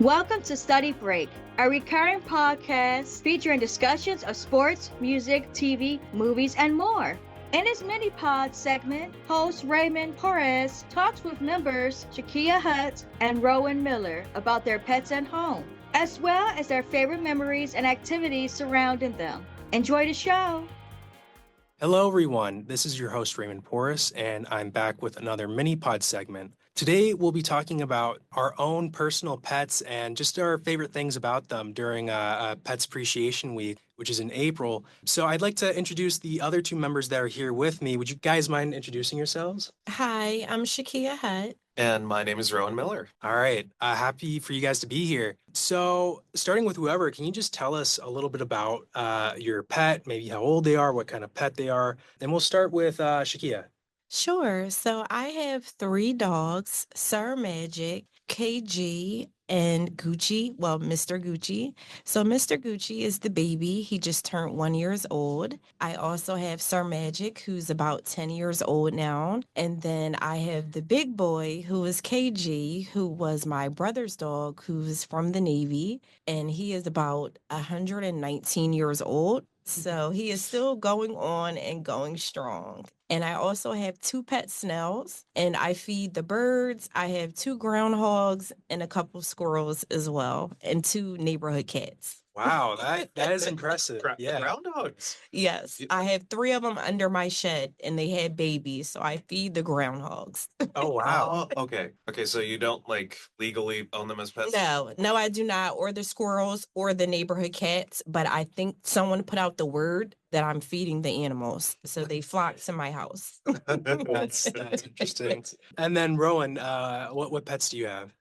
Welcome to Study Break, a recurring podcast featuring discussions of sports, music, TV, movies, and more. In this mini pod segment, host Raymond Porras talks with members Shakia Hutt and Rowan Miller about their pets and home, as well as their favorite memories and activities surrounding them. Enjoy the show! Hello, everyone. This is your host, Raymond Porras, and I'm back with another mini pod segment. Today, we'll be talking about our own personal pets and just our favorite things about them during Pets Appreciation Week, which is in April. So I'd like to introduce the other two members that are here with me. Would you guys mind introducing yourselves? Hi, I'm Shakia Hutt. And my name is Rowan Miller. All right. Happy for you guys to be here. So, starting with whoever, can you just tell us a little bit about your pet, maybe how old they are, what kind of pet they are? And we'll start with Shakia. Sure. So I have 3 dogs, Sir Magic, KG, and Gucci. Well, Mr. Gucci. So Mr. Gucci is the baby. He just turned 1 year old. I also have Sir Magic, who's about 10 years old now. And then I have the big boy, who is KG, who was my brother's dog, who's from the Navy. And he is about 119 years old. So he is still going on and going strong. And I also have 2 pet snails, and I feed the birds. I have 2 groundhogs and a couple squirrels as well, and 2 neighborhood cats. Wow, that is impressive. Yeah. Groundhogs. Yes, I have 3 of them under my shed, and they had babies, so I feed the groundhogs. Oh, wow. Oh, okay. Okay, so you don't legally own them as pets? No, I do not, or the squirrels or the neighborhood cats, but I think someone put out the word that I'm feeding the animals, so they flock to my house. That's interesting. And then Rowan, what pets do you have?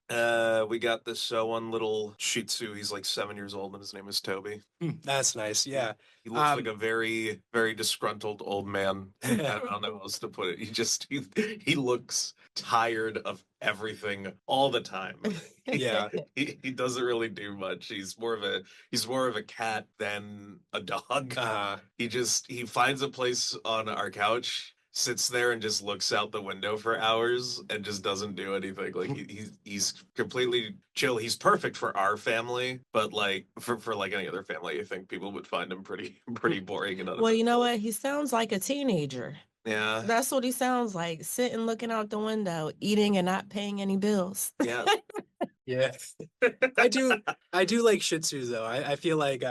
We got this one little Shih Tzu. He's like 7 years old, and his name is Toby. That's nice. Yeah. He looks like a very, very disgruntled old man. I don't know how else to put it. He looks tired of everything all the time. Yeah. He doesn't really do much. He's more of a cat than a dog. He finds a place on our couch, sits there and just looks out the window for hours and just doesn't do anything. Like he's completely chill. He's perfect for our family, but like for like any other family, I think people would find him pretty boring and Well, you know what? He sounds like a teenager. Yeah. That's what he sounds like, sitting looking out the window, eating and not paying any bills. Yeah. Yeah. I do like Shih Tzus though. I feel like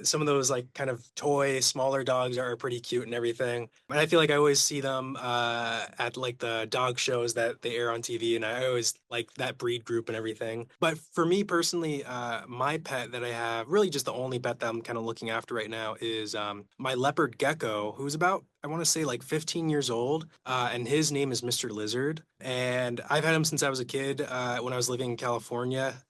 some of those like kind of toy smaller dogs are pretty cute and everything. And I feel like I always see them at like the dog shows that they air on TV, and I always like that breed group and everything. But for me personally, my pet that I have, really just the only pet that I'm kind of looking after right now, is my leopard gecko, who's about, I want to say, like 15 years old, and his name is Mr. Lizard. And I've had him since I was a kid, when I was living in California.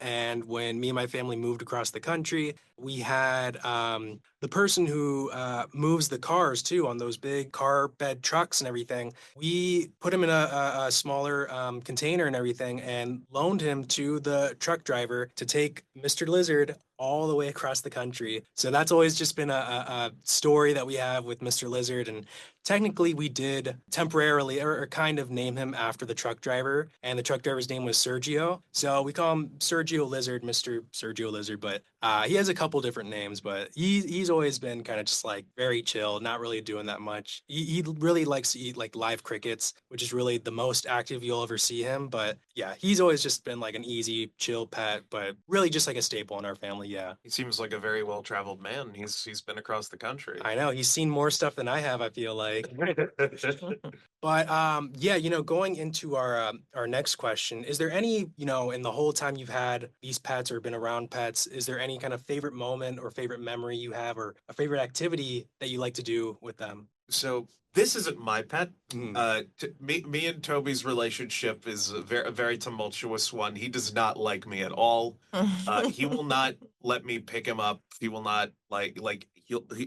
And when me and my family moved across the country, we had the person who moves the cars too on those big car bed trucks and everything. We put him in a smaller container and everything and loaned him to the truck driver to take Mr. Lizard all the way across the country. So that's always just been a story that we have with Mr. Lizard. And technically, we did temporarily or kind of name him after the truck driver, and the truck driver's name was Sergio. So we call him Sergio Lizard, Mr. Sergio Lizard. But he has a couple different names, but he's always been kind of just like very chill, not really doing that much. He really likes to eat like live crickets, which is really the most active you'll ever see him. But yeah, he's always just been like an easy, chill pet, but really just like a staple in our family. Yeah. He seems like a very well-traveled man. He's been across the country. I know he's seen more stuff than I have, I feel like. But yeah, going into our next question, is there any, in the whole time you've had these pets or been around pets, is there any kind of favorite moment or favorite memory you have or a favorite activity that you like to do with them? So this isn't my pet. Me and Toby's relationship is a very tumultuous one. He does not like me at all. He will not let me pick him up. He will not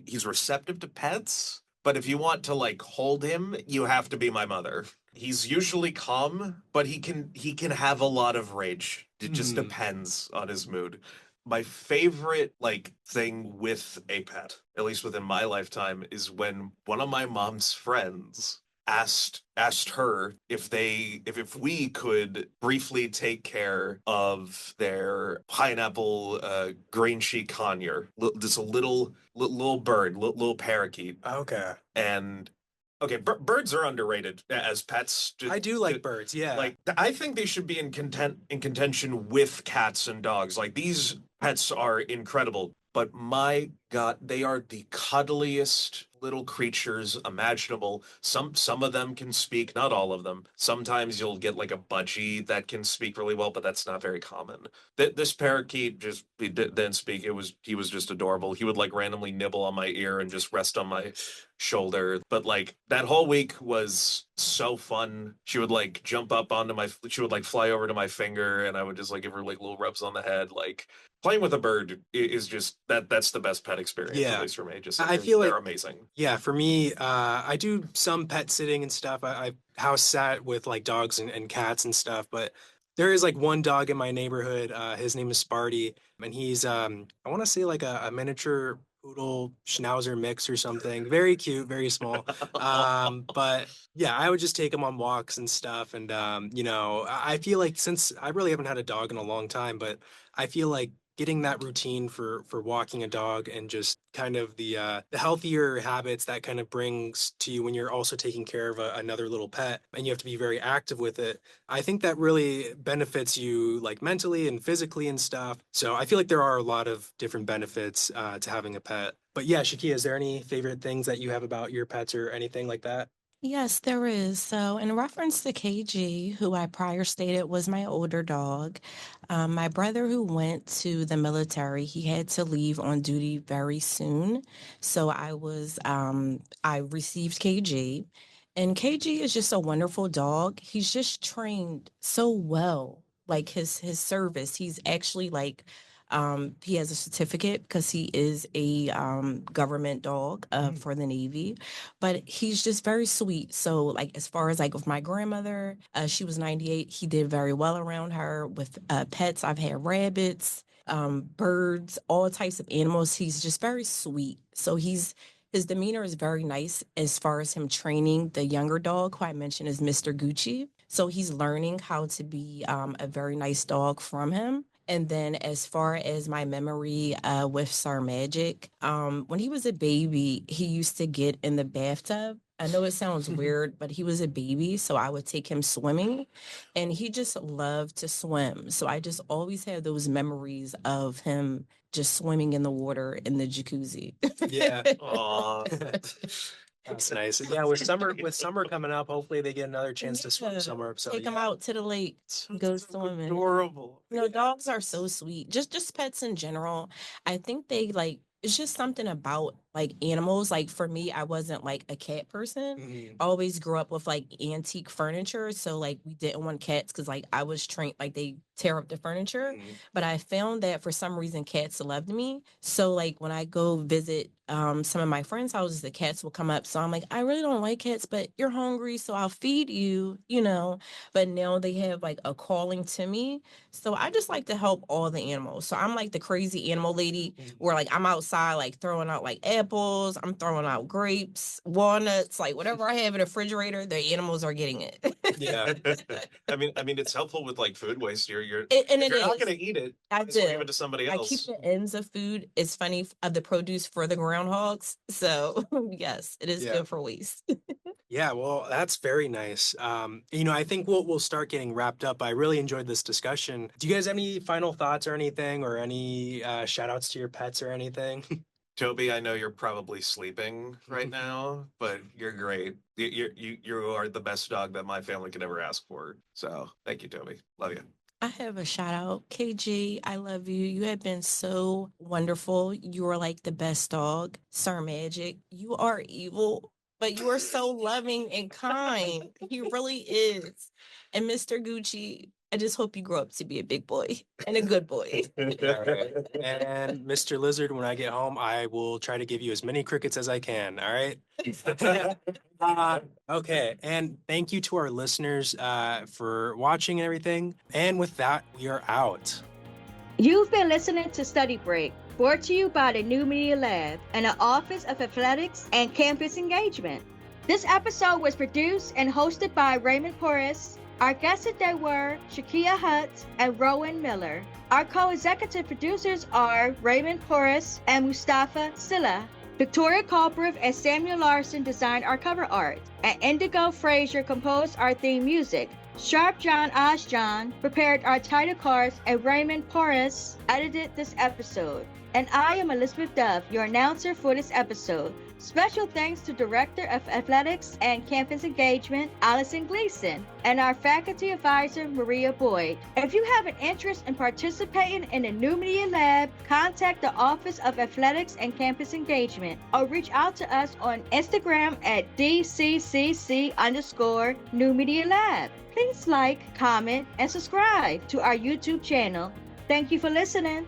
he's receptive to pets, but if you want to like hold him, you have to be my mother. He's usually calm, but he can have a lot of rage. It just depends on his mood. My favorite thing with a pet, at least within my lifetime, is when one of my mom's friends asked her if we could briefly take care of their pineapple green sheet conure, just a little bird, little parakeet. Okay. And okay, birds are underrated as pets. I do like birds, yeah. Like I think they should be in contention with cats and dogs. Like these pets are incredible, but my God, they are the cuddliest little creatures imaginable. Some of them can speak, not all of them. Sometimes you'll get like a budgie that can speak really well, but that's not very common. This parakeet just didn't speak. He was just adorable. He would like randomly nibble on my ear and just rest on my shoulder. But like that whole week was so fun. She would like jump up onto she would like fly over to my finger, and I would just like give her like little rubs on the head. Like playing with a bird is just that's the best pet experience, Yeah. at least for me. Just I feel they're like amazing. Yeah, for me, I do some pet sitting and stuff. I house sat with like dogs and cats and stuff, but there is like one dog in my neighborhood. His name is Sparty, and he's I want to say like a miniature poodle schnauzer mix or something. Very cute, very small. But yeah, I would just take him on walks and stuff, and I feel like since I really haven't had a dog in a long time, but I feel like getting that routine for walking a dog and just kind of the healthier habits that kind of brings to you when you're also taking care of another little pet and you have to be very active with it. I think that really benefits you like mentally and physically and stuff. So I feel like there are a lot of different benefits to having a pet. But yeah, Shakia, is there any favorite things that you have about your pets or anything like that? Yes, there is. So, in reference to KG, who I prior stated was my older dog, my brother who went to the military, he had to leave on duty very soon. So, I received KG, and KG is just a wonderful dog. He's just trained so well. Like his service, he's actually like he has a certificate because he is a government dog for the Navy, but he's just very sweet. So, like, as far as like with my grandmother, she was 98. He did very well around her with pets. I've had rabbits, birds, all types of animals. He's just very sweet. So his demeanor is very nice as far as him training the younger dog, who I mentioned is Mr. Gucci. So he's learning how to be a very nice dog from him. And then as far as my memory with Sir Magic, when he was a baby, he used to get in the bathtub. I know it sounds weird, but he was a baby, so I would take him swimming, and he just loved to swim. So I just always have those memories of him just swimming in the water in the jacuzzi. Yeah. Aw. That's nice. Yeah, with summer coming up, hopefully they get another chance to swim Yeah. somewhere. So Take him yeah. out to the lake, go swimming. Adorable. You know, dogs are so sweet. Just pets in general. I think they like it's just something about like animals. Like for me, I wasn't like a cat person. Mhm. I always grew up with like antique furniture. So like we didn't want cats because like I was trained like they tear up the furniture. Mhm. But I found that for some reason cats loved me. So like when I go visit some of my friends' houses, the cats will come up. So I'm like, I really don't like cats, but you're hungry, so I'll feed you, you know. But now they have like a calling to me. So I just like to help all the animals. So I'm like the crazy animal lady where like I'm outside like throwing out like apples, I'm throwing out grapes, walnuts, like whatever I have in the refrigerator, the animals are getting it. Yeah. I mean, it's helpful with like food waste. You're And if it you're not is. gonna eat it, I just give do. it to somebody I keep else. the ends of food. It's funny of the produce for the groundhogs. So yes, it is Yeah. good for waste. Yeah, well, that's very nice. I think we'll start getting wrapped up. I really enjoyed this discussion. Do you guys have any final thoughts or anything, or any shout outs to your pets or anything? Toby, I know you're probably sleeping right now, but you're great. You are the best dog that my family could ever ask for. So thank you, Toby. Love you. I have a shout out. KG, I love you. You have been so wonderful. You are like the best dog. Sir Magic, you are evil, but you are so loving and kind. He really is. And Mr. Gucci, I just hope you grow up to be a big boy and a good boy. All right. And Mr. Lizard, when I get home, I will try to give you as many crickets as I can. All right. Okay. And thank you to our listeners for watching and everything. And with that, we are out. You've been listening to Study Break, brought to you by the New Media Lab and the Office of Athletics and Campus Engagement. This episode was produced and hosted by Raymond Porras. Our guests today were Shakia Hutt and Rowan Miller. Our co-executive producers are Raymond Porras and Mustafa Silla. Victoria Culbriff and Samuel Larson designed our cover art, and Indigo Frazier composed our theme music. Sharp John Osjohn prepared our title cards, and Raymond Porras edited this episode. And I am Elizabeth Dove, your announcer for this episode. Special thanks to Director of Athletics and Campus Engagement, Allison Gleason, and our Faculty Advisor, Maria Boyd. If you have an interest in participating in the New Media Lab, contact the Office of Athletics and Campus Engagement, or reach out to us on Instagram at DCCC_New Media Lab. Please like, comment, and subscribe to our YouTube channel. Thank you for listening.